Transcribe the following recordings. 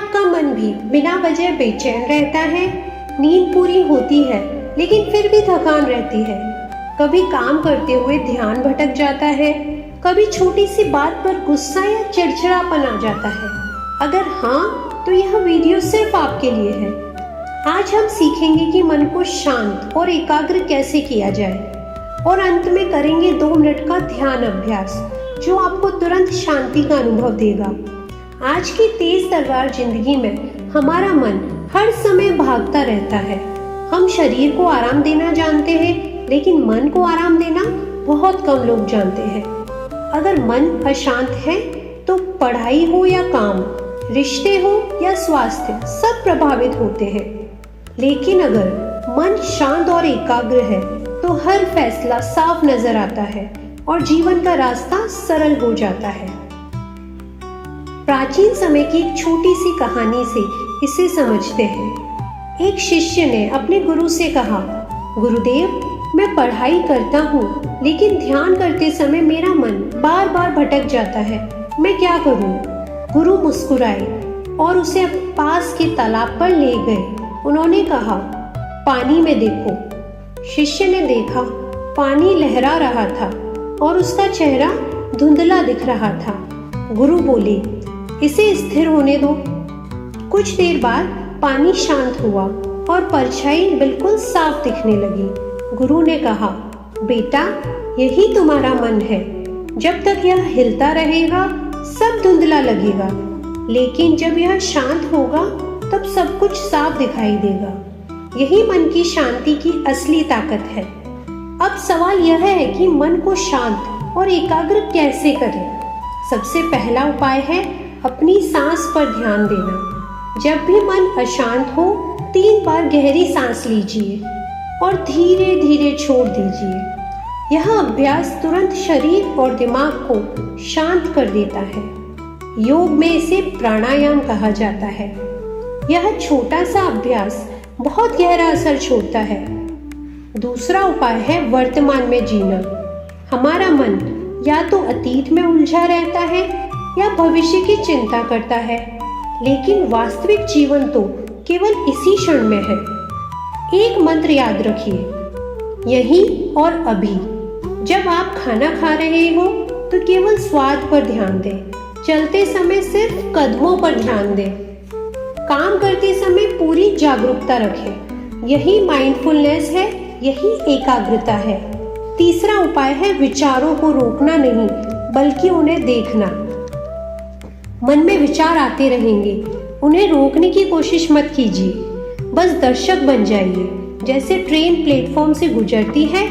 आपका मन भी बिना वजह बेचैन रहता है? नींद पूरी होती है लेकिन फिर भी थकान रहती है। कभी काम करते हुए ध्यान भटक जाता है, कभी छोटी सी बात पर गुस्सा या चिड़चिड़ापन आ जाता है। अगर हाँ, तो यह वीडियो सिर्फ आपके लिए है। आज हम सीखेंगे कि मन को शांत और एकाग्र कैसे किया जाए और अंत में करेंगे 2 मिनट का ध्यान अभ्यास जो आपको तुरंत शांति का अनुभव देगा। आज की तेज तर्रार जिंदगी में हमारा मन हर समय भागता रहता है। हम शरीर को आराम देना जानते हैं, लेकिन मन को आराम देना बहुत कम लोग जानते हैं। अगर मन अशांत है तो पढ़ाई हो या काम, रिश्ते हो या स्वास्थ्य, सब प्रभावित होते हैं। लेकिन अगर मन शांत और एकाग्र है तो हर फैसला साफ नजर आता है और जीवन का रास्ता सरल हो जाता है। प्राचीन समय की एक छोटी सी कहानी से इसे समझते हैं। एक शिष्य ने अपने गुरु से कहा, गुरुदेव, मैं पढ़ाई करता हूँ लेकिन ध्यान करते समय मेरा मन बार बार भटक जाता है, मैं क्या करूँ? गुरु मुस्कुराए और उसे पास के तालाब पर ले गए। उन्होंने कहा, पानी में देखो। शिष्य ने देखा, पानी लहरा रहा था और उसका चेहरा धुंधला दिख रहा था। गुरु बोले, इसे स्थिर होने दो। कुछ देर बाद पानी शांत हुआ और परछाई बिल्कुल साफ दिखने लगी। गुरु ने कहा, बेटा, यही तुम्हारा मन है। जब तक यह हिलता रहेगा सब धुंधला लगेगा, लेकिन जब यह शांत होगा तब सब कुछ साफ दिखाई देगा। यही मन की शांति की असली ताकत है। अब सवाल यह है कि मन को शांत और एकाग्र कैसे करें। सबसे पहला उपाय है अपनी सांस पर ध्यान देना। जब भी मन अशांत हो 3 बार गहरी सांस लीजिए और धीरे धीरे छोड़ दीजिए। यह अभ्यास तुरंत शरीर और दिमाग को शांत कर देता है। योग में इसे प्राणायाम कहा जाता है। यह छोटा सा अभ्यास बहुत गहरा असर छोड़ता है। दूसरा उपाय है वर्तमान में जीना। हमारा मन या तो अतीत में उलझा रहता है या भविष्य की चिंता करता है, लेकिन वास्तविक जीवन तो केवल इसी क्षण में है। एक मंत्र याद रखिए, यही और अभी। जब आप खाना खा रहे हो तो केवल स्वाद पर ध्यान दें। चलते समय सिर्फ कदमों पर ध्यान दें। काम करते समय पूरी जागरूकता रखें। यही माइंडफुलनेस है, यही एकाग्रता है। तीसरा उपाय है विचारों को रोकना नहीं, बल्कि उन्हें देखना। मन में विचार आते रहेंगे, उन्हें रोकने की कोशिश मत कीजिए, बस दर्शक बन जाइए। जैसे ट्रेन प्लेटफॉर्म से गुजरती है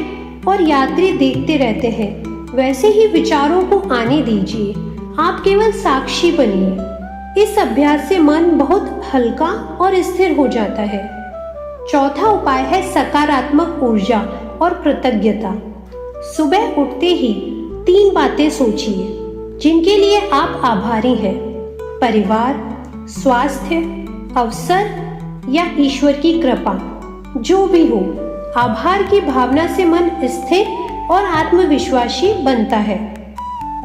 और यात्री देखते रहते हैं, वैसे ही विचारों को आने दीजिए। आप केवल साक्षी बनिए। इस अभ्यास से मन बहुत हल्का और स्थिर हो जाता है। चौथा उपाय है सकारात्मक ऊर्जा और कृतज्ञता। सुबह उठते ही 3 बातें सोचिए जिनके लिए आप आभारी हैं। परिवार, स्वास्थ्य, अवसर या ईश्वर की कृपा, जो भी हो। आभार की भावना से मन स्थिर और आत्मविश्वासी बनता है।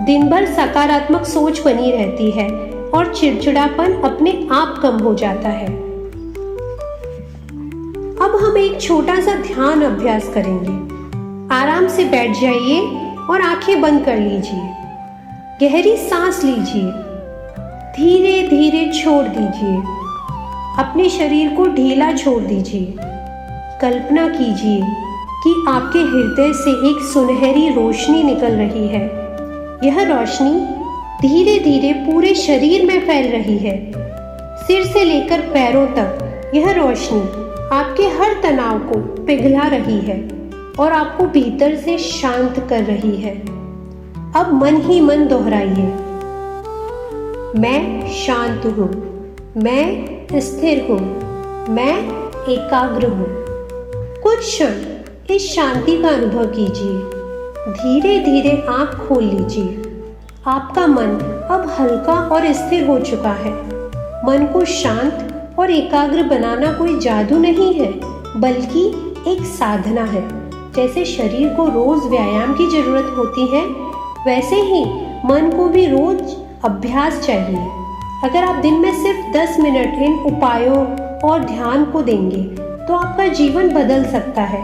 दिन भर सकारात्मक सोच बनी रहती है और चिड़चिड़ापन अपने आप कम हो जाता है। अब हम एक छोटा सा ध्यान अभ्यास करेंगे। आराम से बैठ जाइए और आंखें बंद कर लीजिए। गहरी सांस लीजिए, धीरे धीरे छोड़ दीजिए। अपने शरीर को ढीला छोड़ दीजिए। कल्पना कीजिए कि आपके हृदय से एक सुनहरी रोशनी निकल रही है। यह रोशनी धीरे धीरे पूरे शरीर में फैल रही है। सिर से लेकर पैरों तक यह रोशनी आपके हर तनाव को पिघला रही है और आपको भीतर से शांत कर रही है। अब मन ही मन दोहराइए, मैं शांत हूँ, मैं स्थिर हूँ, मैं एकाग्र हूँ। कुछ क्षण इस शांति का अनुभव कीजिए। धीरे धीरे आँख खोल लीजिए। आपका मन अब हल्का और स्थिर हो चुका है। मन को शांत और एकाग्र बनाना कोई जादू नहीं है, बल्कि एक साधना है। जैसे शरीर को रोज व्यायाम की जरूरत होती है, वैसे ही मन को भी रोज अभ्यास चाहिए। अगर आप दिन में सिर्फ 10 मिनट इन उपायों और ध्यान को देंगे तो आपका जीवन बदल सकता है।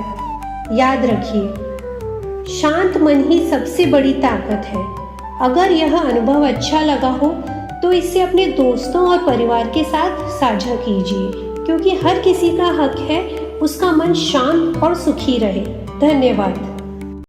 याद रखिए, शांत मन ही सबसे बड़ी ताकत है। अगर यह अनुभव अच्छा लगा हो तो इसे अपने दोस्तों और परिवार के साथ साझा कीजिए, क्योंकि हर किसी का हक है उसका मन शांत और सुखी रहे। धन्यवाद।